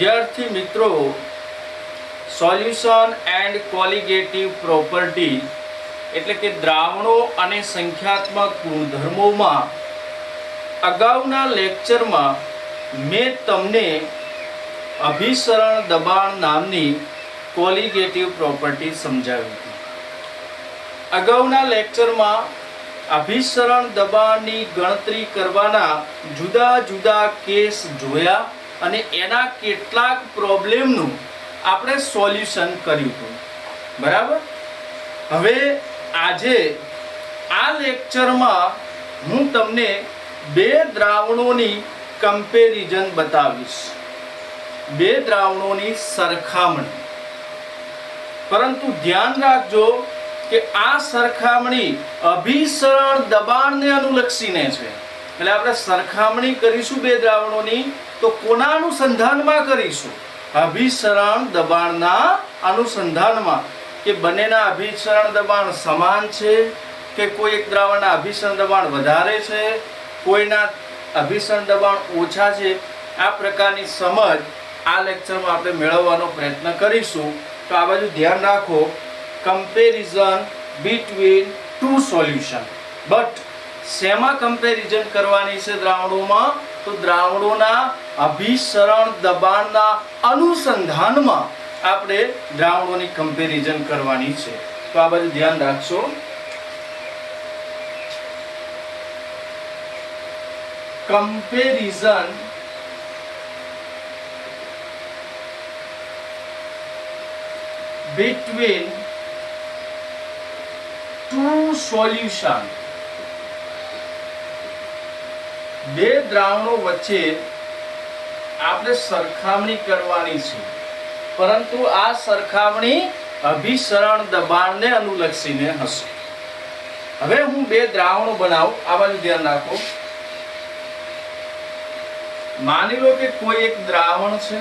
વિદ્યાર્થી મિત્રો, solution and colligative property એટલે કે દ્રાવણો અને સંખ્યાત્મક ગુણધર્મોમાં અગાઉના લેક્ચરમાં મેં તમને અભિસરણ દબાણ નામની કોલિગેટિવ પ્રોપર્ટી સમજાવી હતી. અગાઉના લેક્ચરમાં અભિસરણ દબાણની ગણતરી કરવાના જુદા જુદા કેસ જોયા અને એના કેટલાક પ્રોબ્લેમનું આપણે સોલ્યુશન કર્યું હતું. બરાબર. હવે આજે આ લેક્ચરમાં હું તમને બે દ્રાવણોની કમ્પેરિઝન બતાવીશ, બે દ્રાવણોની સરખામણી. પરંતુ ધ્યાન રાખજો કે આ સરખામણી અભિસરણ દબાણને અનુલક્ષીને છે. એટલે આપણે સરખામણી કરીશું બે દ્રાવણોની તો કોના અનુસંધાનમાં કરીશું? અભિસરણ દબાણના અનુસંધાનમાં, કે બંનેના અભિસરણ દબાણ સમાન છે કે કોઈ એક દ્રાવણના અભિસરણ દબાણ વધારે છે, કોઈના અભિસરણ દબાણ ઓછા છે. આ પ્રકારની સમજ આ લેક્ચરમાં આપણે મેળવવાનો પ્રયત્ન કરીશું. તો આ બાજુ ધ્યાન રાખો, comparison between two solution. But શેમાં કમ્પેરિઝન કરવાની છે દ્રાવણોમાં? તો દ્રાવણોના અભિસરણ દબાણના અનુસંધાનમાં આપણે દ્રાવણોની કમ્પેરિઝન કરવાની છે. તો આ બાજુ ધ્યાન રાખશો. Comparison between two solution. બે દ્રાવણો વચ્ચે આપણે સરખામણી કરવાની છે, પરંતુ આ સરખામણી અભિસરણ દબાણને અનુલક્ષીને હશે. હવે હું બે દ્રાવણો બનાવું. આ બાજુ ધ્યાન રાખો. માની લો કે કોઈ એક દ્રાવણ છે,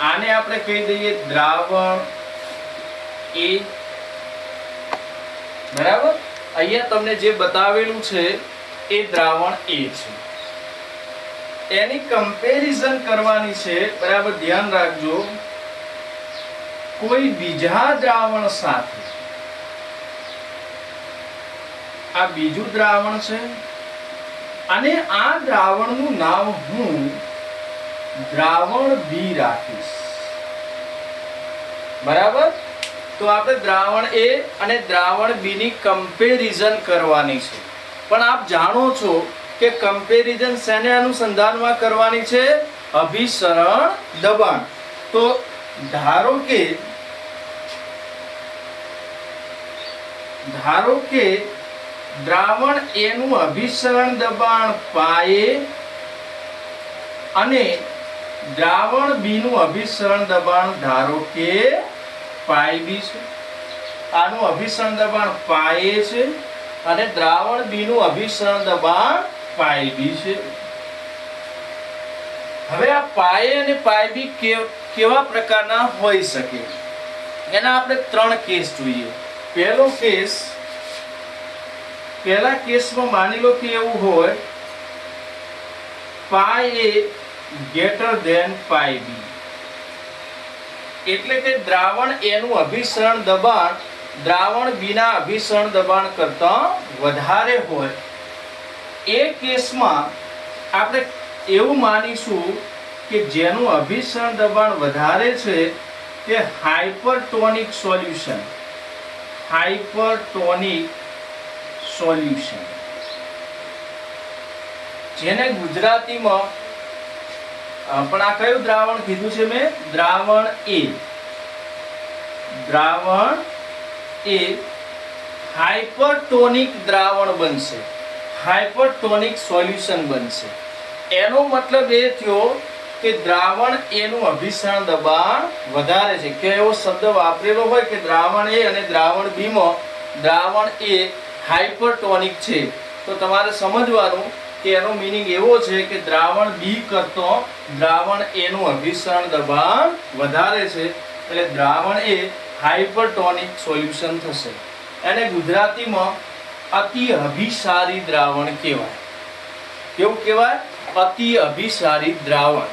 આને આપણે કહી દઈએ દ્રાવણ A. બરાબર. અહીંયા તમને જે બતાવેલું છે એ દ્રાવણ A છે. એની કમ્પેરિઝન કરવાની છે. બરાબર ધ્યાન રાખજો. કોઈ બીજા દ્રાવણ સાથે. આ બીજું દ્રાવણ છે અને આ દ્રાવણનું નામ હું દ્રાવણ B રાખીશ. બરાબર. તો આપણે દ્રાવણ A અને દ્રાવણ B ની કમ્પેરિઝન કરવાની છે. પણ આપ જાણો છો કે કમ્પેરિઝન શેને અનુસંધાનમાં કરવાની છે? અભિસરણ દબાણ. તો ધારો કે દ્રાવણ A નું અભિસરણ દબાણ પાયે અને દ્રાવણ B નું અભિસરણ દબાણ ધારો કે પાય B છે. આનું અભિસરણ દબાણ પાયે છે અને દ્રાવણ B નું અભિસરણ દબાણ પાય B છે. હવે આ પાયે અને પાય B કેવા પ્રકારના હોઈ શકે? એના આપણે ત્રણ કેસ જોઈએ. પહેલા કેસમાં માની લો કે એવું હોય, પાય A greater than pi B. એટલે કે દ્રાવણ A નું અભિસરણ દબાણ દ્રાવણ B ના અભિસરણ દબાણ કરતા વધારે હોય. એ કેસમાં આપણે એવું માનીશું કે જેનું અભિસરણ દબાણ વધારે છે તે હાઇપરટોનિક સોલ્યુશન. હાઇપરટોનિક સોલ્યુશન જેને ગુજરાતીમાં પણ આ કયું દ્રાવણ કીધું છે મેં? દ્રાવણ A. દ્રાવણ A હાઇપરટોનિક દ્રાવણ બનશે, હાઇપરટોનિક સોલ્યુશન બનશે. એનો મતલબ એ થયો કે દ્રાવણ A નું અભિસરણ દબાણ વધારે છે. કે એવો શબ્દ વાપરેલો હોય કે દ્રાવણ A અને દ્રાવણ B માં દ્રાવણ A હાઇપરટોનિક છે, તો તમારે સમજવાનું કે એનો મીનિંગ એવો છે કે દ્રાવણ B કરતો દ્રાવણ A નું અભિસરણ દબાણ વધારે છે. એટલે દ્રાવણ A હાઇપરટોનિક સોલ્યુશન થશે. એને ગુજરાતીમાં અતિ અભિસારી દ્રાવણ કહેવાય. કેવું કહેવાય? અતિ અભિસારી દ્રાવણ.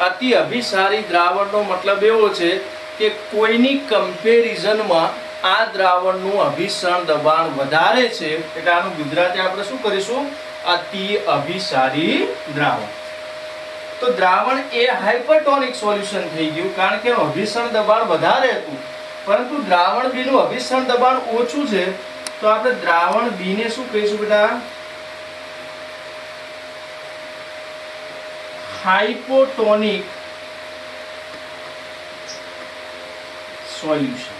અતિ અભિસારી દ્રાવણનો મતલબ એવો છે કે કોઈની કમ્પેરિઝનમાં આ દ્રાવણનું અભિસરણ દબાણ વધારે છે, એટલે આનું ગુજરાતી આપણે શું કરીશું? અતિ અભિસારી દ્રાવણ. તો દ્રાવણ એ હાઇપરટોનિક સોલ્યુશન થઈ ગયું, કારણ કે એનું અભિસરણ દબાણ વધારે હતું, પરંતુ દ્રાવણ બી નું અભિસરણ દબાણ ઓછું છે. તો આપણે દ્રાવણ બી ને શું કહીશું બેટા? હાઇપોટોનિક સોલ્યુશન,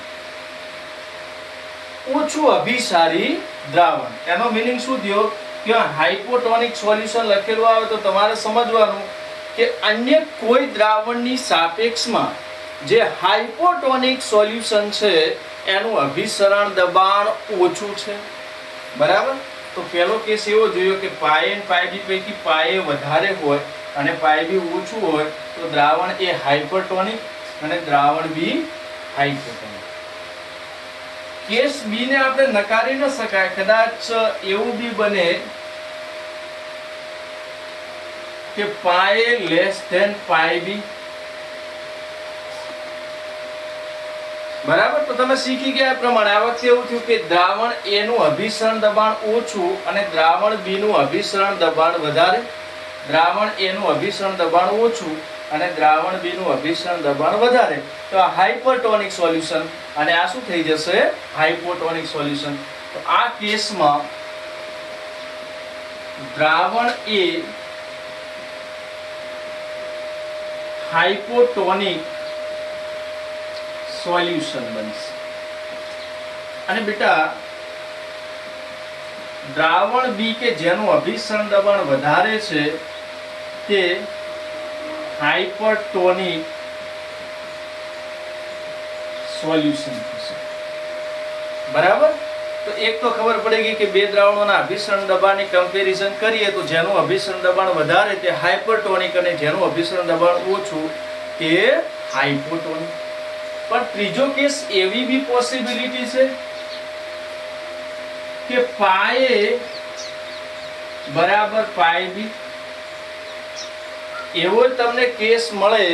ઓછું અભિસારી દ્રાવણ. એનો મીનિંગ શું થયો? કે હાઇપોટોનિક સોલ્યુશન લખેલું આવે તો તમારે સમજવાનું કે અન્ય કોઈ દ્રાવણની સાપેક્ષમાં જે હાઇપોટોનિક સોલ્યુશન છે એનું અભિસરણ દબાણ ઓછું છે. બરાબર? તો પહેલો કેસ એવો જોયો કે પાય અને પાય બી પૈકી પાય વધારે હોય અને પાય બી ઓછું હોય તો દ્રાવણ એ હાઇપરટોનિક અને દ્રાવણ બી હાઇપોટોનિક. કેસ બી ને આપણે નકારી ન શકાય. કદાચ એવું બી બને કે પાય લેસ ધેન પાય બી. બરાબર? તો તમે શીખી ગયા પ્રમાણે આ વખતે એવું થયું કે દ્રાવણ એ નું અભિસરણ દબાણ ઓછું અને દ્રાવણ બી નું અભિસરણ દબાણ વધારે. દ્રાવણ એ નું અભિસરણ દબાણ ઓછું અને દ્રાવણ બી નું અભિસરણ દબાણ વધારે. તો આ હાઇપરટોનિક સોલ્યુશન અને આ શું થઈ જશે? હાઇપોટોનિક સોલ્યુશન. તો આ કેસમાં દ્રાવણ એ હાઇપોટોનિક સોલ્યુશન બનશે. અને બેટા દ્રાવણ બી કે જેનું અભિસરણ દબાણ વધારે છે તે હાઇપરટોનિક સોલ્યુશન થશે. બરાબર? તો એક તો ખબર પડી ગઈ કે બે દ્રાવણોના અભિસરણ દબાણની કમ્પેરિઝન કરીએ તો જેનું અભિસરણ દબાણ વધારે તે હાઇપરટોનિક અને જેનું અભિસરણ દબાણ ઓછું તે હાઇપોટોનિક. પણ ત્રીજો કેસ એવી બી પોસિબિલિટી છે કે પાય બરાબર પાય બી. એવો તમને કેસ મળે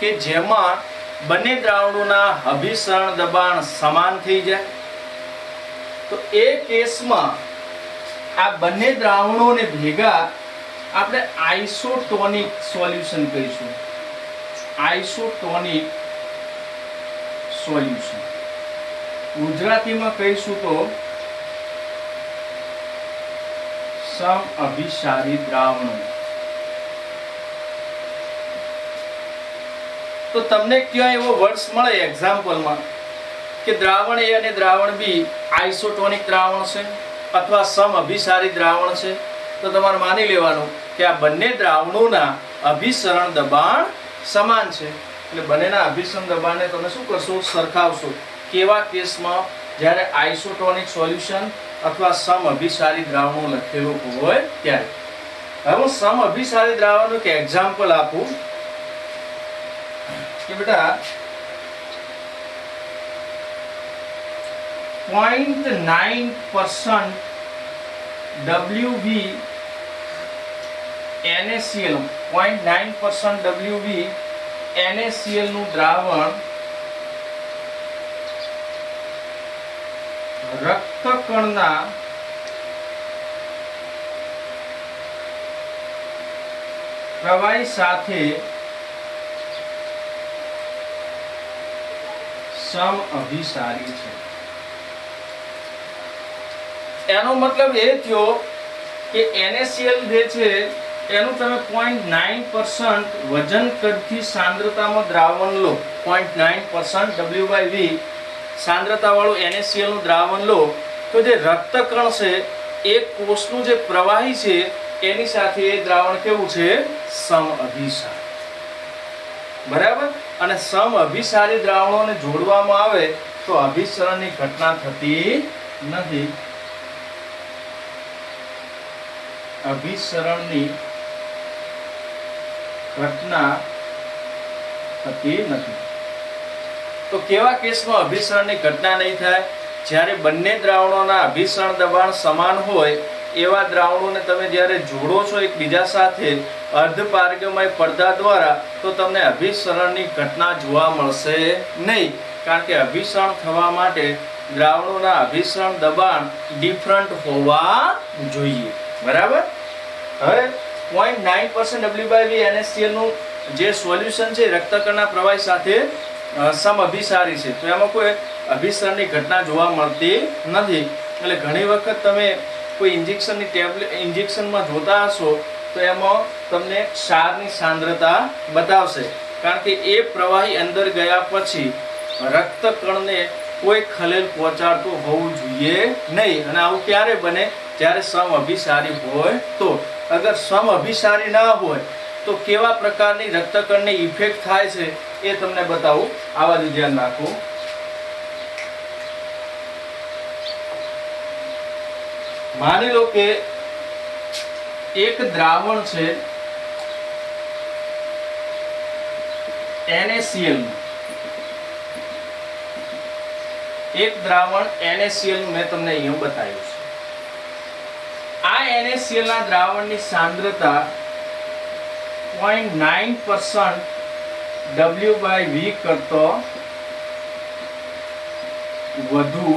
કે જેમાં બંને દ્રાવણોના અભિસરણ દબાણ સમાન થઈ જાય. તો એ કેસમાં આ બંને દ્રાવણોને ભેગા આપણે આઇસોટોનિક સોલ્યુશન કહીશું. આઇસોટોનિક સોલ્યુશન ગુજરાતીમાં કહીશું તો સમઅભિસારી દ્રાવણો. તો તમને ક્યાં એવો વર્ડ્સ મળે એક્ઝામ્પલમાં કે દ્રાવણ એ અને દ્રાવણ બી આઇસોટોનિક દ્રાવણ છે અથવા સમઅભિસારી દ્રાવણ છે, તો તમારે માની લેવાનું કે આ બંને દ્રાવણોના અભિસરણ દબાણ સમાન છે. એટલે બંનેના અભિસરણ દબાણને તમે શું કરશો? સરખાવશો. કેવા કેસમાં? જ્યારે આઇસોટોનિક સોલ્યુશન અથવા સમઅભિસારી દ્રાવણો લખેલું હોય ત્યારે. હવે હું સમઅભિસારી દ્રાવણનું એક એક્ઝામ્પલ આપું કે બેટા 0.9% WV NaCl 0.9% WV NaCl નું દ્રાવણ રક્તકણના પ્રવાહી સાથે સમઅભિસારી છે. એનો મતલબ એ થયો કે NaCl જે છે એનું તમે 0.9% વજન કદથી સાંદ્રતામાં દ્રાવણ લો. 0.9% W/V સાંદ્રતા વાળું NaCl નું દ્રાવણ લો તો જે રક્તકણ છે એ કોષનું જે પ્રવાહી છે એની સાથે એ દ્રાવણ કેવું છે? સમઅભિસારી. બરાબર? અને સમઅભિસારી દ્રાવણોને જોડવામાં આવે તો અભિસરણની ઘટના થતી નથી. અભિસરણની ઘટના થતી નથી. તો કેવા કેસમાં અભિસરણની ઘટના નહીં થાય? જ્યારે બંને દ્રાવણોના અભિસરણ દબાણ સમાન હોય એવા દ્રાવણોને તમે જ્યારે જોડો છો એકબીજા સાથે અર્ધ પારગમય પડદા દ્વારા, તો તમને અભિસરણની ઘટના જોવા મળશે નહીં, કારણ કે અભિસરણ થવા માટે દ્રાવણોના અભિસરણ દબાણ ડિફરન્ટ હોવા જોઈએ. બરાબર. હવે 0.9% W/V NaCl નું જે સોલ્યુશન છે રક્તકણના પ્રવાહી સાથે સમઅભિસારી છે, તો એમાં કોઈ અભિસરણની ઘટના જોવા મળતી નથી. એટલે ઘણી વખત તમે કોઈ ઇન્જેક્શનની ટેબ્લેટ ઇન્જેક્શનમાં જોતા હશો તો એમાં તમને ક્ષારની સાંદ્રતા બતાવશે, કારણ કે એ પ્રવાહી અંદર ગયા પછી રક્તકણને કોઈ ખલેલ પહોંચાડતું હોવું જોઈએ નહીં. અને આવું ક્યારે બને? જ્યારે સમઅભિસારી હોય તો. અગર સમઅભિસારી ના હોય તો કેવા પ્રકારની રક્તકણને ઇફેક્ટ થાય છે એ તમને બતાવું. આ બાજુ ધ્યાન રાખો. માની લો કે એક દ્રાવણ છે NaCl નું, એક દ્રાવણ NaCl નું મેં તમને અહીંયા બતાવ્યું છે. આ NaCl ના દ્રાવણની સાંદ્રતા 0.9% W/V કરતો વધુ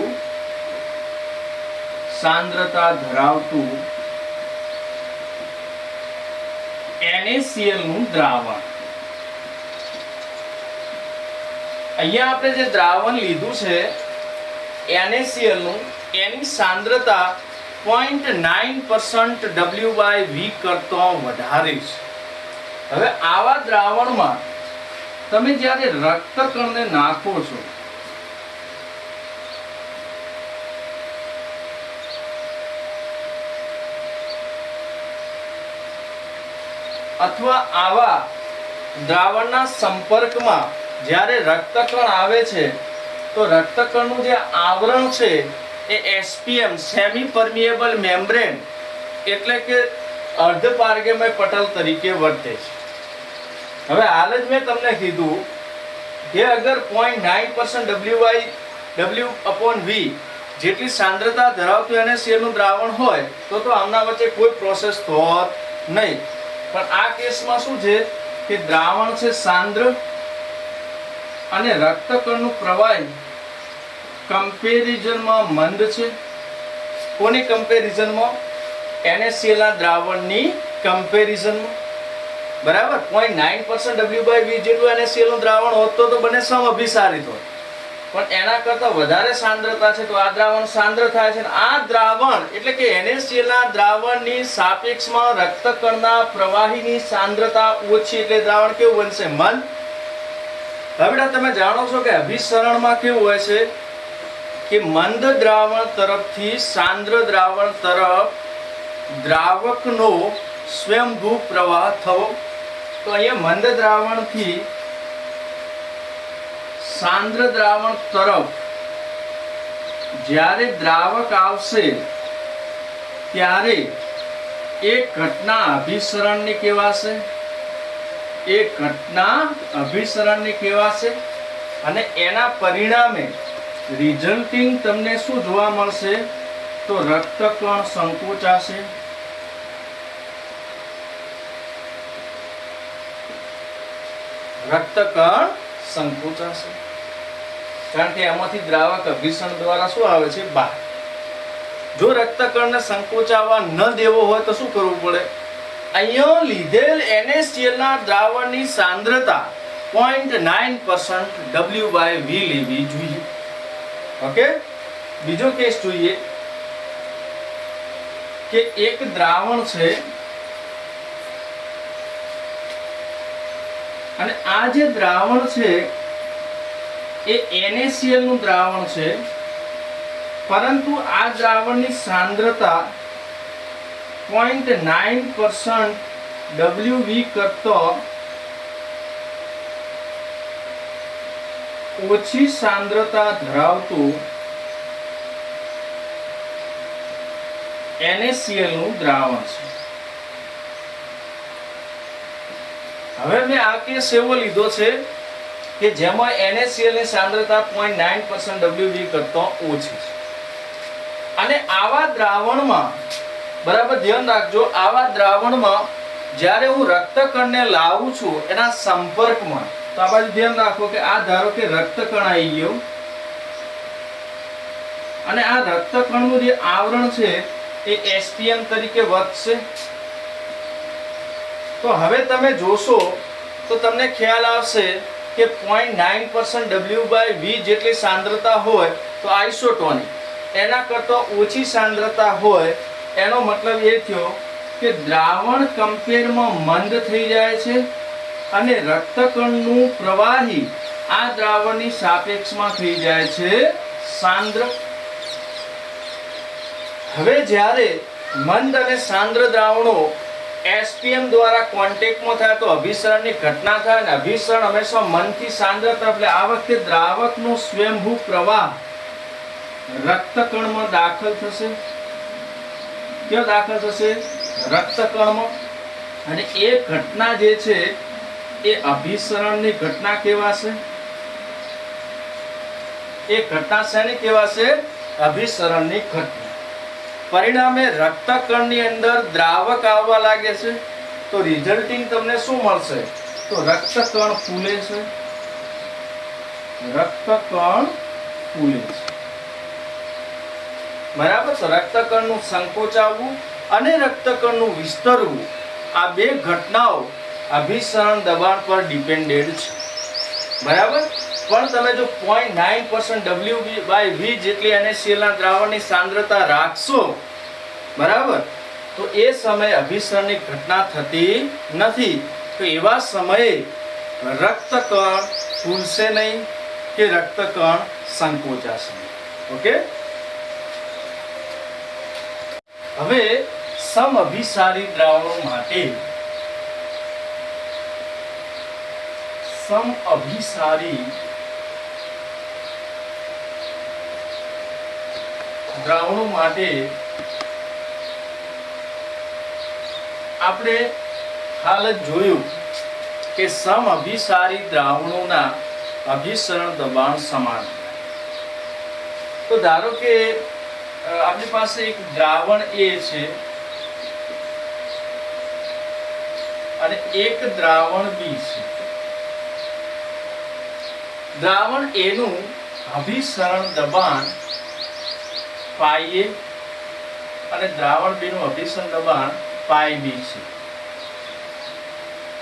સાંદ્રતા ધરાવતું NaCl નું દ્રાવણ. અહીંયા આપણે જે દ્રાવણ લીધું છે NaCl નું, એની સાંદ્રતા 0.9% W/V કરતો વધારે છે. હવે આવા દ્રાવણમાં તમે જ્યારે રક્તકણને નાખો છો અથવા આવા દ્રાવણના સંપર્કમાં જ્યારે રક્તકણ આવે છે તો રક્તકણનું જે આવરણ છે એ SPM સેમી પરમિએબલ મેમ્બ્રેન એટલે કે અર્ધ પારગમય પટલ તરીકે વર્તે છે. હવે હાલ જ મેં તમને કીધું કે અગર 0.9% W/V જેટલી સાંદ્રતા ધરાવતું NaCl નું દ્રાવણ હોય તો આમના વચ્ચે કોઈ પ્રોસેસ હોત નહીં. પણ આ કેસમાં શું છે કે દ્રાવણ છે સાંદ્ર અને રક્તકણનું પ્રવાહી કમ્પેરિઝનમાં મંદ છે. કોની કમ્પેરિઝનમાં? NaCl ના દ્રાવણની કમ્પેરિઝનમાં. બરાબર. 0.9% W/V જેટલું NaCl નું દ્રાવણ હોત તો બંને સમઅભિસારિત હોત, પણ એના કરતા વધારે સાંદ્રતા છે તો આ દ્રાવણ સાંદ્ર થાય છે. આ દ્રાવણ એટલે કે NaCl ના દ્રાવણની સાપેક્ષમાં રક્તકણના પ્રવાહીની સાંદ્રતા ઓછી, એટલે દ્રાવણ કેવું બનશે? મંદ. હવે તમે જાણો છો કે અભિસરણમાં કેવું હોય છે કે મંદ દ્રાવણ તરફથી સાંદ્ર દ્રાવણ તરફ દ્રાવકનો સ્વયંભૂ પ્રવાહ થવો. તો અહીંયા મંદ દ્રાવણથી સાંદ્ર દ્રાવણ તરફ જ્યારે દ્રાવક આવશે ત્યારે એક ઘટના અભિસરણની કહેવાશે, એક ઘટના અભિસરણની કહેવાશે. અને એના પરિણામે રિઝલ્ટિંગ તમને શું જોવા મળશે? તો રક્તકણ સંકોચાશે, રક્તકણ સંકોચાશે, કારણ કે એમાંથી દ્રાવક અભિસરણ દ્વારા શું આવે છે? બહાર. જો રક્તકણને સંકોચાવા ન દેવો હોય તો શું કરવું પડે? અહીંયા લીધેલ NaCl ના દ્રાવણની સાંદ્રતા 0.9% W/V લેવી જોઈએ. ઓકે. બીજો કેસ જોઈએ કે એક દ્રાવણ છે અને આ જે દ્રાવણ છે એ NaCl નું દ્રાવણ છે, પરંતુ આ દ્રાવણની સાંદ્રતા 0.9% W/V કરતો ઓછી સાંદ્રતા ધરાવતું NaCl નું દ્રાવણ છે. હવે મેં આ કેસ એવો લીધો છે કે જેમાં NaCl ની સાંદ્રતા 0.9% W/V કરતો ઓછી છે. અને આવા દ્રાવણમાં બરાબર ધ્યાન રાખજો, આવા દ્રાવણમાં જ્યારે હું રક્તકણને લાવું છું એના સંપર્કમાં, તો આ બાજુ ધ્યાન રાખો કે આ ધારો કે રક્તકણ આવી ગયો અને આ રક્તકણનું જે આવરણ છે એ એસપીએમ તરીકે વર્તશે. તો હવે તમે જોશો તો તમને ખ્યાલ આવશે કે 0.9% W/V જેટલી સાંદ્રતા હોય તો આઇસોટોનિક, એના કરતાં ઓછી સાંદ્રતા હોય એનો મતલબ એ થયો કે દ્રાવણ કમ્પેરમાં મંદ થઈ જાય છે અને રક્તકણનું પ્રવાહી આ દ્રાવણની સાપેક્ષમાં થઈ જાય છે સાંદ્ર. હવે જ્યારે મંદ અને સાંદ્ર દ્રાવણો એસપીએમ દ્વારા કોન્ટેક્ટમાં થાય તો અભિસરણની ઘટના થાય અને અભિસરણ હંમેશા મંદથી સાંદ્ર તરફ, એટલે આ વખતે દ્રાવકનો સ્વયંભૂ પ્રવાહ રક્તકણમાં દાખલ થશે. ક્યાં દાખલ થશે? રક્તકણમાં. અને એ ઘટના જે છે એ અભિસરણની ઘટના કહેવાશે. એ ઘટના શેની કહેવાશે? અભિસરણની ઘટના. પરિણામે રક્તકણની અંદર દ્રાવક આવવા લાગે છે, તો રિઝલ્ટિંગ તમને શું મળશે? તો રક્તકણ ફૂલે છે, રક્તકણ ફૂલે છે. બરાબર. તો રક્તકણનું સંકોચાવવું અને રક્તકણનું વિસ્તરવું, આ બે ઘટનાઓ અભિસરણ દબાણ પર ડિપેન્ડેડ છે. બરાબર. પણ તમે જો 0.9% W/V જેટલી NaCl ના દ્રાવણની સાંદ્રતા રાખશો, બરાબર, તો એ સમયે અભિસરણની ઘટના થતી નથી. તો એવા સમયે રક્તકણ ફૂલશે નહીં કે રક્તકણ સંકોચાશે નહીં. ઓકે. હવે સમઅભિસારી દ્રાવણો માટે સમઅભિસારી દ્રાવણો માટે આપણે હાલ જ જોયું કે સમઅભિસારી દ્રાવણોના અભિસરણ દબાણ સમાન. તો ધારો કે આપણી પાસે એક દ્રાવણ A છે અને એક દ્રાવણ B છે. દ્રાવણ A નું અભિસરણ દબાણ πA અને દ્રાવણ B નું અભિસરણ દબાણ πB છે.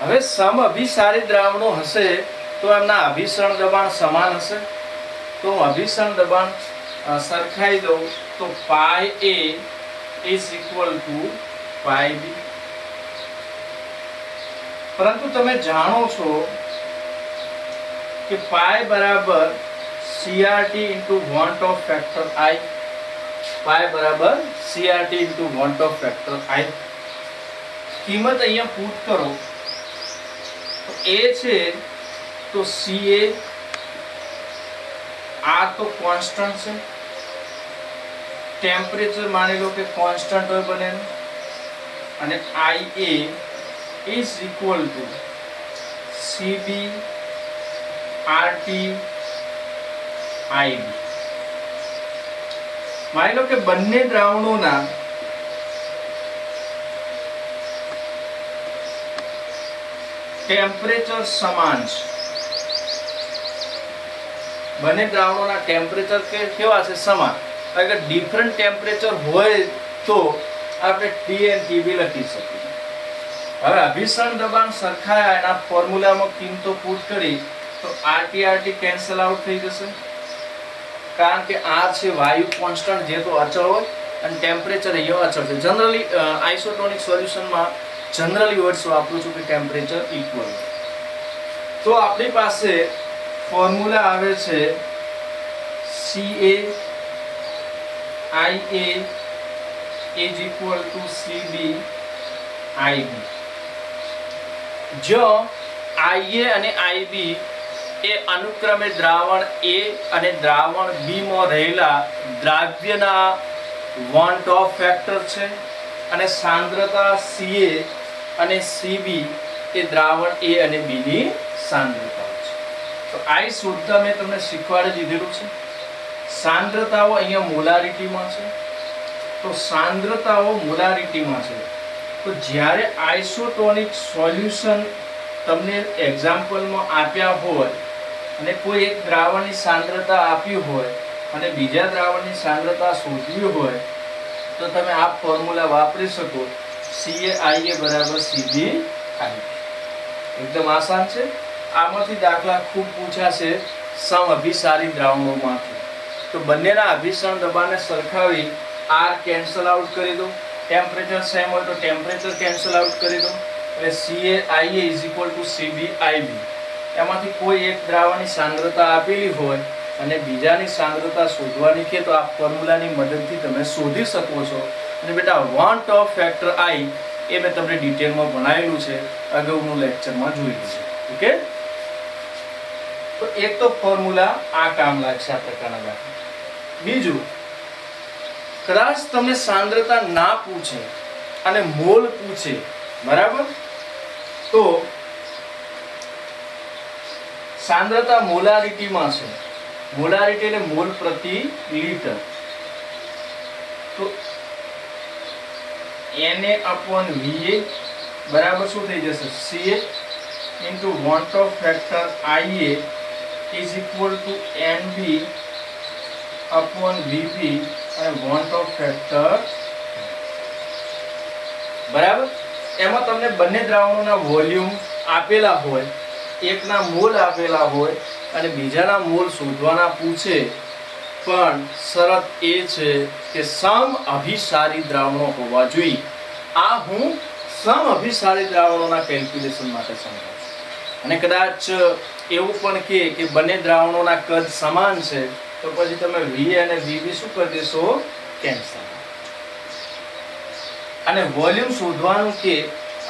હવે સમઅભિસારી દ્રાવણો હશે તો એમના અભિસરણ દબાણ સમાન હશે. તો હું અભિસરણ દબાણ સરખાઈ દઉં તો πA is equal to πB. પરંતુ તમે જાણો છો કે પાઈ બરાબર CRT into want of factor I. પાઈ બરાબર CRT into want of factor I. કિંમત અહીંયા પુટ કરો તો A છે તો CA, આ તો કોન્સ્ટન્ટ છે, ટેમ્પરેચર માની લો કે કોન્સ્ટન્ટ હોય બનેનું, અને IA is equal to CB RT IB. માની લો કે બંને દ્રાવણોના ટેમ્પરેચર સમાન છે. બંને દ્રાવણોના ટેમ્પરેચર કેવા છે? સમાન. અગર ડિફરન્ટ ટેમ્પરેચર હોય તો આપણે T and TB લખી શકીએ. હવે અભિસરણ દબાણ સરખાયા, એના ફોર્મ્યુલામાં કિંમતો પુટ કરી તો RT કેન્સલ આઉટ થઈ જશે, કારણ કે R છે વાયુ કોન્સ્ટન્ટ, જે તો અચળ હોય, અને ટેમ્પરેચર અહીંયા અચળ છે. જનરલી આઇસોટોનિક સોલ્યુશનમાં જનરલી વર્ડ્સ વાપરું છું કે ટેમ્પરેચર ઇક્વલ. તો આપણી પાસે ફોર્મ્યુલા આવે છે CA IA is equal to CB IB. જો IA અને IB એ અનુક્રમે દ્રાવણ A અને દ્રાવણ B માં રહેલા દ્રાવ્યના વોન્ટ ઓફ ફેક્ટર છે, અને સાંદ્રતા CA અને CB એ દ્રાવણ A અને B ની સાંદ્રતા છે. તો આ શોધતા મેં તમને શીખવાડી દીધેલું છે. સાંદ્રતાઓ અહીંયા મોલારિટીમાં છે, તો સાંદ્રતાઓ મોલારિટીમાં છે. તો જ્યારે આઇસોટોનિક સોલ્યુશન તમને એક્ઝામ્પલમાં આપ્યા હોય અને કોઈ એક દ્રાવણની સાંદ્રતા આપી હોય અને બીજા દ્રાવણની સાંદ્રતા શોધવી હોય તો તમે આ ફોર્મ્યુલા વાપરી શકો. CaIa બરાબર CbI. એકદમ આસાન છે. આમાંથી દાખલા ખૂબ પૂછાશે સમઅભિસારી દ્રાવણોમાંથી. તો બંનેના અભિસરણ દબાણને સરખાવી R કેન્સલ આઉટ કરી દો. ટેમ્પરેચર સેમ હોય તો ટેમ્પરેચર કેન્સલ આઉટ કરી દો. એટલે CaIa CbIb. એમાંથી કોઈ એક દ્રાવણની સાંદ્રતા આપેલી હોય અને બીજાની સાંદ્રતા શોધવાની કે તો આ ફોર્મ્યુલાની મદદથી તમે શોધી શકો છો. અને બેટા વોન્ટ ઓફ ફેક્ટર I એ મેં તમને ડિટેલમાં ભણાવેલું છે, અગાઉનું લેક્ચરમાં જોયેલું છે. ઓકે, તો એક તો ફોર્મ્યુલા આ કામ લાગશે આ પ્રકારના દાખલા. બીજું, કદાચ તમને સાંદ્રતા ના પૂછે અને મોલ પૂછે, બરાબર, તો સાંદ્રતા મોલારિટીમાં છે. મોલારિટી એટલે મોલ પ્રતિ લિટર. તો Na/Va બરાબર શું થઈ જશે? Ca into want of factor Ia is equal to Nb/Vb અને want of factor. બરાબર. એમાં તમને બંને દ્રાવણોના વોલ્યુમ આપેલા હોય, એકના મોલ આપેલા હોય અને બીજાના મોલ શોધવાના પૂછે, પણ શરત એ છે કે સમઅભિસારી દ્રાવણો હોવા જોઈએ. આ હું સમઅભિસારી દ્રાવણોના કેલ્ક્યુલેશન માટે સમજાવું છું. અને કદાચ એવું પણ કે બંને દ્રાવણોના કદ સમાન છે તો પછી તમે Va અને Vb શું કરી દેશો? કેન્સલ. અને વોલ્યુમ શોધવાનું કે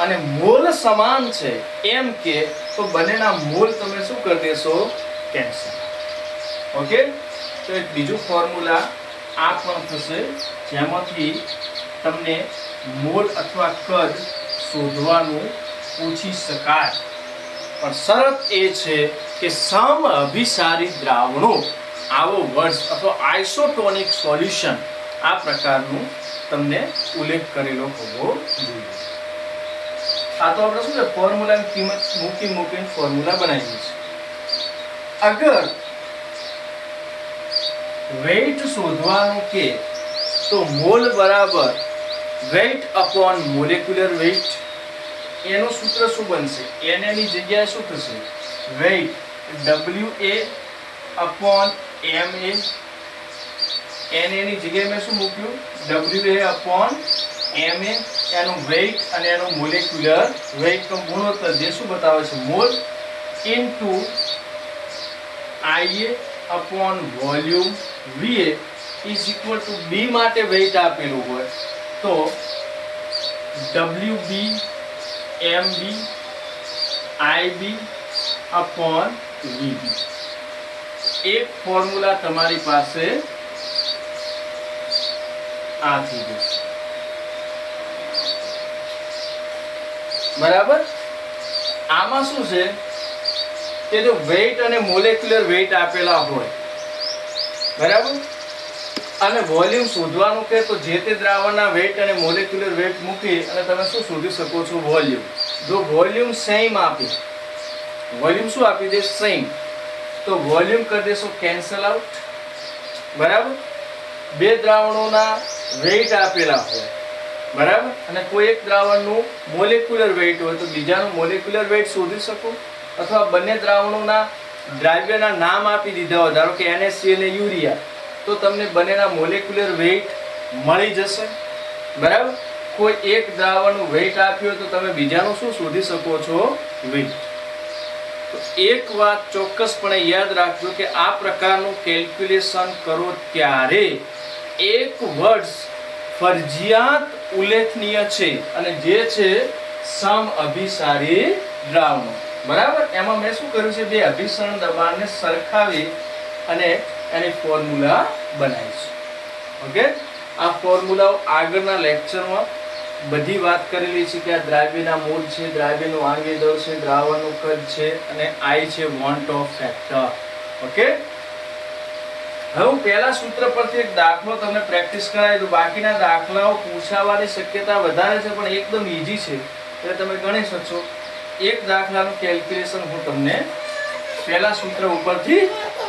અને મોલ સમાન છે એમ કે તો બંનેના મોલ તમે શું કરી દેશો? કેન્સલ. ઓકે, તો એક બીજું ફોર્મ્યુલા આ પણ થશે જેમાંથી તમને મોલ અથવા કદ શોધવાનું પૂછી શકાય, પણ શરત એ છે કે સમઅભિસારી દ્રાવણો આવો વર્ડ અથવા આઇસોટોનિક સોલ્યુશન આ પ્રકારનું તમને ઉલ્લેખ કરેલો હોવો જોઈએ. આ તો આપણે શું છે ફોર્મ્યુલાની કિંમત મૂકીને ફોર્મ્યુલા બનાવી છે. અગર વેઇટ શોધવાનું કે તો મોલ બરાબર વેઇટ અપોન મોલેક્યુલર વેઇટ. એનું સૂત્ર શું બનશે? Na ની જગ્યાએ શું થશે? Weight Wa/Ma. Na ની જગ્યાએ મેં શું મૂક્યું? Wa/Ma. એનું વેઇટ અને એનું મોલેક્યુલર વેઇટ નો ગુણોત્તર જે શું બતાવે છે? Mall into Ia upon volume Va is equal to B માટે વેઇટ આપેલું હોય તો Wb Mb Ib upon Vb. એક ફોર્મ્યુલા તમારી પાસે આ થઈ જશે. બરાબર. આમાં શું છે કે જો વેઇટ અને મોલેક્યુલર વેઇટ આપેલા હોય, બરાબર, અને વોલ્યુમ શોધવાનું કે તો જે તે દ્રાવણના વેઇટ અને મોલેક્યુલર વેઇટ મૂકી અને તમે શું શોધી શકો છો? વોલ્યુમ. જો વોલ્યુમ સેમ આપે, વોલ્યુમ શું આપી દે? સેમ, તો વોલ્યુમ કરી દેશો કેન્સલ આઉટ. બરાબર. બે દ્રાવણોના વેઇટ આપેલા હોય, બરાબર, અને કોઈ એક દ્રાવણનું મોલેક્યુલર વેઇટ હોય તો બીજાનું મોલેક્યુલર વેઇટ શોધી શકો. અથવા બંને દ્રાવણોના દ્રાવ્યના નામ આપી દીધા હોય, ધારો કે NaCl અને યુરિયા, તો તમને બંનેના મોલેક્યુલર વેઇટ મળી જશે. બરાબર. કોઈ એક દ્રાવણનું વેઇટ આપ્યું હોય તો તમે બીજાનું શું શોધી શકો છો? વેઇટ. તો એક વાત ચોક્કસપણે યાદ રાખજો કે આ પ્રકારનું કેલ્ક્યુલેશન કરો ત્યારે એક વર્ડ ફરજિયાત ઉલ્લેખનીય છે અને જે છે સમઅભિસારી દ્રાવણો. બરાબર. એમાં મેં શું કર્યું છે? બે અભિસરણ દબાણને સરખાવી અને એની ફોર્મ્યુલા બનાવી છે. ઓકે, આ ફોર્મ્યુલાઓ આગળના લેક્ચરમાં બધી વાત કરેલી છે કે આ દ્રાવ્યના મોલ છે, દ્રાવ્યનું આંગિક દળ છે, દ્રાવણનું કદ છે અને I છે વોન્ટ ઓફ ફેક્ટર. ઓકે, હવે હું પહેલા સૂત્ર પરથી એક દાખલો તમને પ્રેક્ટિસ કરાવી દઉં. બાકીના દાખલાઓ પૂછાવાની શક્યતા વધારે છે પણ એકદમ ઈઝી છે એટલે તમે ગણી શકશો. એક દાખલાનું કેલ્ક્યુલેશન હું તમને પહેલા સૂત્ર ઉપરથી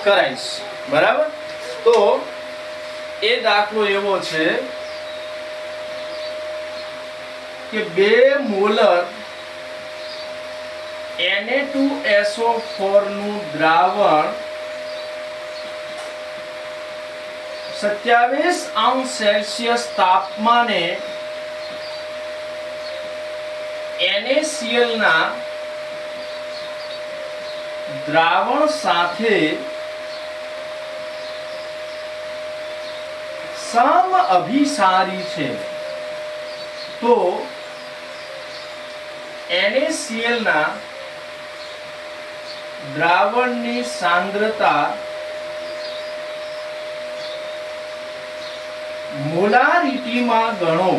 કરાવીશ. બરાબર? તો એ દાખલો એવો છે કે 2 મોલર Na2SO4 નું દ્રાવણ 27° તાપમાને NaCl ના દ્રાવણ સાથે સમઅભિસારી છે. તો NaCl ના દ્રાવણની સાંદ્રતા મોલારિટીમાં ગણો.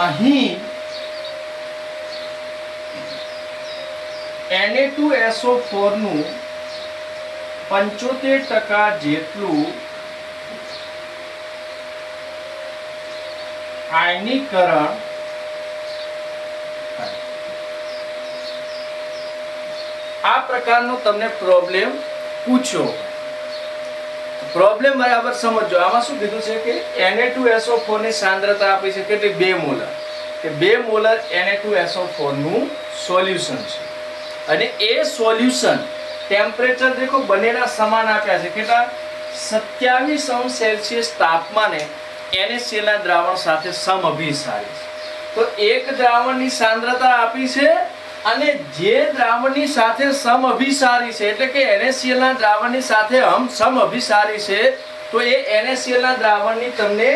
અહીં Na2SO4 નું 75% જેટલું આયનીકરણ આ પ્રકારનો તમને પ્રોબ્લેમ પૂછ્યો. પ્રોબ્લેમ બરાબર સમજો. આમાં શું કીધું છે કે Na2SO4 ની સાંદ્રતા આપી છે કેટલી 2 મોલર કે 2 મોલર Na2SO4 નું સોલ્યુશન છે અને એ સોલ્યુશન ટેમ્પરેચર દેખો બંનેના સમાન આપ્યા છે. કેટલા? 27° તાપમાને NaCl ના દ્રાવણ સાથે સમઅભિસારી છે. તો એક દ્રાવણની સાંદ્રતા આપી છે અને જે દ્રાવણની સાથે સમઅભિસારી છે એટલે કે NaCl ના દ્રાવણની સાથે સમઅભિસારી છે તો એ NaCl ના દ્રાવણની તમને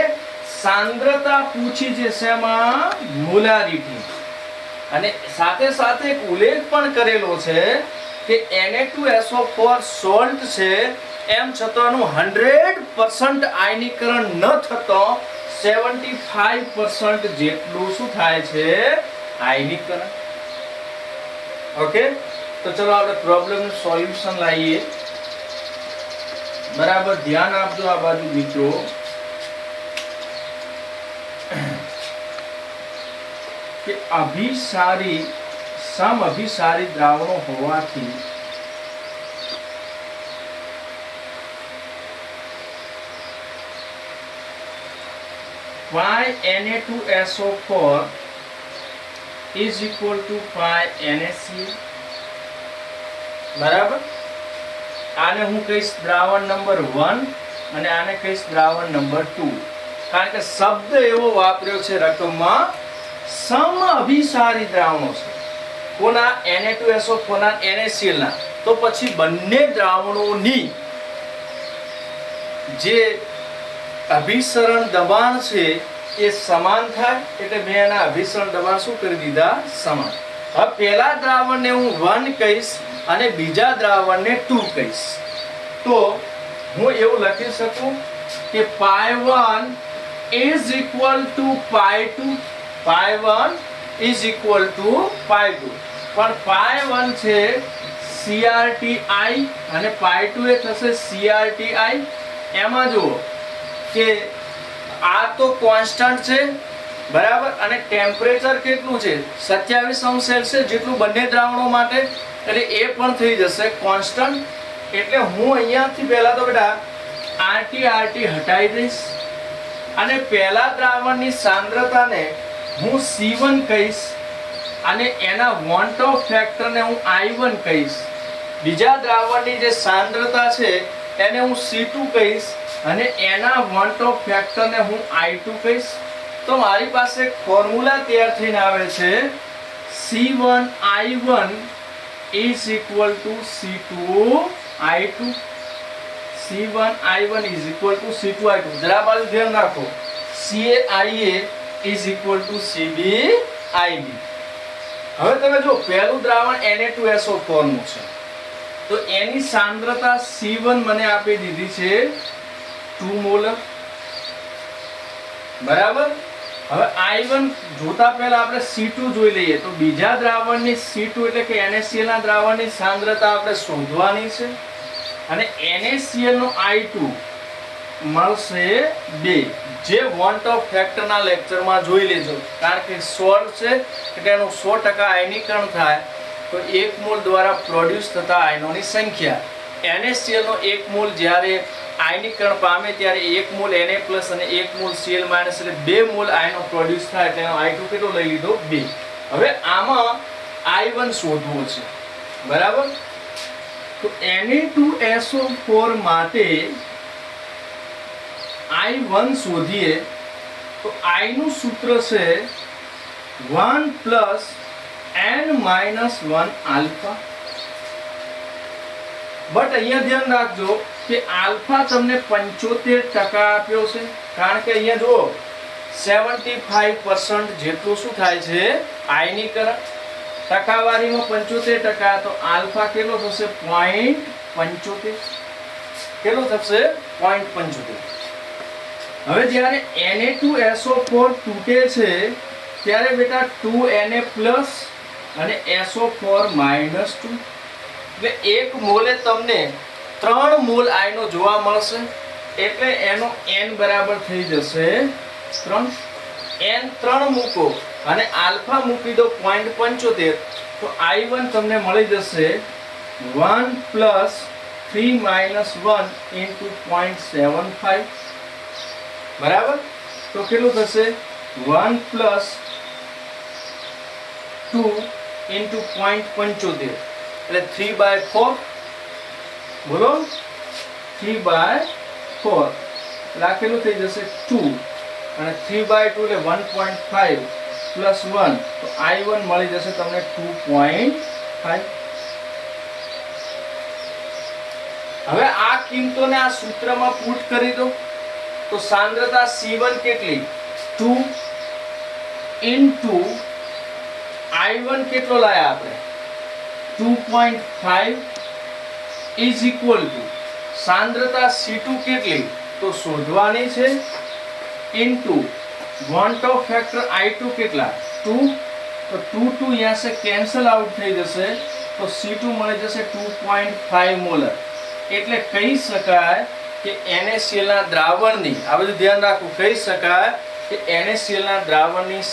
સાંદ્રતા પૂછી છે. શેમાં? મોલારિટી. અને સાથે સાથે એક ઉલ્લેખ પણ કરેલો છે કે Na2SO4 સોલ્ટ છે એમ છતાં એનું 100% આયનીકરણ ન થતો 75% જેટલું શું થાય છે? આયનીકરણ. ઓકે, તો ચલો આપણે પ્રોબ્લેમનું સોલ્યુશન લાવીએ. બરાબર ધ્યાન આપજો આ બાજુ મિત્રો. કે સમઅભિસારી દ્રાવણો હોવાથી pi Na2SO4 is equal to pi NaCl. બરાબર? આને હું કહીશ દ્રાવણ નંબર 1 અને આને કહીશ દ્રાવણ નંબર 2. કારણ કે શબ્દ એવો વાપર્યો છે રકમમાં સમઅભિસારી દ્રાવણો છે. કોના? Na2SO4 ના NaCl ના. તો પછી બંને દ્રાવણોની જે અભિસરણ દબાણ છે એ સમાન થાય એટલે મેં એના અભિસરણ દબાણ શું કરી દીધા? સમાન. હવે પહેલા દ્રાવણને હું 1 કહીશ અને બીજા દ્રાવણને 2 કહીશ. તો હું એવું લખી શકું કે pi1 is equal to pi2. pi1 is equal to pi2. પણ pi1 છે CRTI અને pi2 એ થશે CRTI. એમાં જુઓ કે આ તો કોન્સ્ટન્ટ છે બરાબર અને ટેમ્પરેચર કેટલું છે? 27°C જેટલું બંને દ્રાવણો માટે એટલે એ પણ થઈ જશે કોન્સ્ટન્ટ. એટલે હું અહીંયાથી પહેલા તો બેટા RT હટાવી દઈશ અને પહેલા દ્રાવણની સાંદ્રતાને હું C1 કહીશ અને એના વોન્ટ ઓફ ફેક્ટરને હું I1 કહીશ. બીજા દ્રાવણની જે સાંદ્રતા છે એને હું C2 કહીશ અને એના વોન્ટ ઓફ ફેક્ટરને હું I2 કહીશ. તો મારી પાસે એક ફોર્મ્યુલા તૈયાર થઈને આવે છે C1I1 is equal to C2I2. C1I1 is equal to C2I2. જરા બાજુ ધ્યાન રાખો. CAIA is equal to CBIB. હવે તમે જો પહેલું દ્રાવણ Na2SO4 નું છે તો એની સાંદ્રતા C1 મને આપી દીધી છે 2 મોલર. બરાબર? હવે I1 જોતા પહેલા આપણે C2 જોઈ લઈએ. તો બીજા દ્રાવણની C2 એટલે કે NaCl ના દ્રાવણની સાંદ્રતા આપણે શોધવાની છે. અને NaCl નો I2 મળશે 2. જે વોન્ટ ઓફ ફેક્ટરના લેક્ચરમાં જોઈ લેજો, કારણ કે સોલ્ટ છે એટલે એનું 100% આયનીકરણ થાય તો 1 મોલ દ્વારા પ્રોડ્યુસ થતા આયનોની સંખ્યા. NaCl નો 1 મોલ જ્યારે આયનીકરણ પામે ત્યારે 1 મોલ Na+ અને 1 મોલ Cl- એટલે 2 મોલ આયનો પ્રોડ્યુસ થાય એટલે I2 કેટલો લઈ લીધો 2. હવે આમાં I1 શોધવો છે, બરાબર? તો Na2SO4 માટે I1 શોધીએ તો I નું સૂત્ર છે 1 + n-1 આલ્ફા. બટ અહીંયા ધ્યાન રાખજો કે આલ્ફા તમને 75% આપ્યો છે, કારણ કે અહીંયા જુઓ 75% જેટલું શું થાય છે આયનીકરણ. ટકાવારીમાં 75%, તો આલ્ફા કેટલો થશે 0.75. કેટલો થશે 0.75. હવે જ્યારે Na2SO4 તૂટે છે ત્યારે બેટા 2Na+ અને SO4 -2, એટલે 1 મોલે તમને 3 મોલ આયનો જોવા મળશે, એટલે એનો n બરાબર થઈ જશે 3. n 3 મૂકો અને આલ્ફા મૂકી દો 0.75, તો I1 તમને મળી જશે 1 + 3 - 1 × 0.75. બરાબર? તો કેટલું થશે 1 + 2 × 0.75, એટલે 3/4. બોલો 3/4, એટલે આ કેટલું થઈ જશે 2, અને 3/2 એટલે 1.5 + 1, તો I1 મળી જશે તમને 2.5. હવે આ કિંમતોને આ સૂત્રમાં પુટ કરી દો તો સાંદ્રતા C1 કેટલી 2 * I1 કેટલો લાયા આપણે 2.5 = સાંદ્રતા C2 કેટલી તો શોધવાની છે * વોન્ટ ઓફ ફેક્ટર I2 કેટલા 2, તો 2 અહીંયા से કેન્સલ આઉટ થઈ જશે, તો C2 મળી જશે 2.5 મોલર. એટલે કહી શકાય કે NaCl ના દ્રાવણની, આ બધું ધ્યાન રાખવું, કહી શકાય કે NaCl ના દ્રાવણની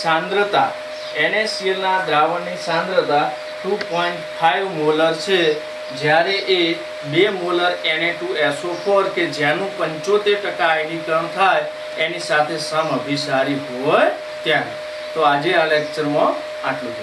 સાંદ્રતા 2.5 મોલર છે, જ્યારે એ 2 મોલર Na2SO4 કે જેનું 75% આયનીકરણ થાય એની સાથે સમઅભિસારી હોય ત્યારે. તો આજે આ લેક્ચરમાં આટલું જ.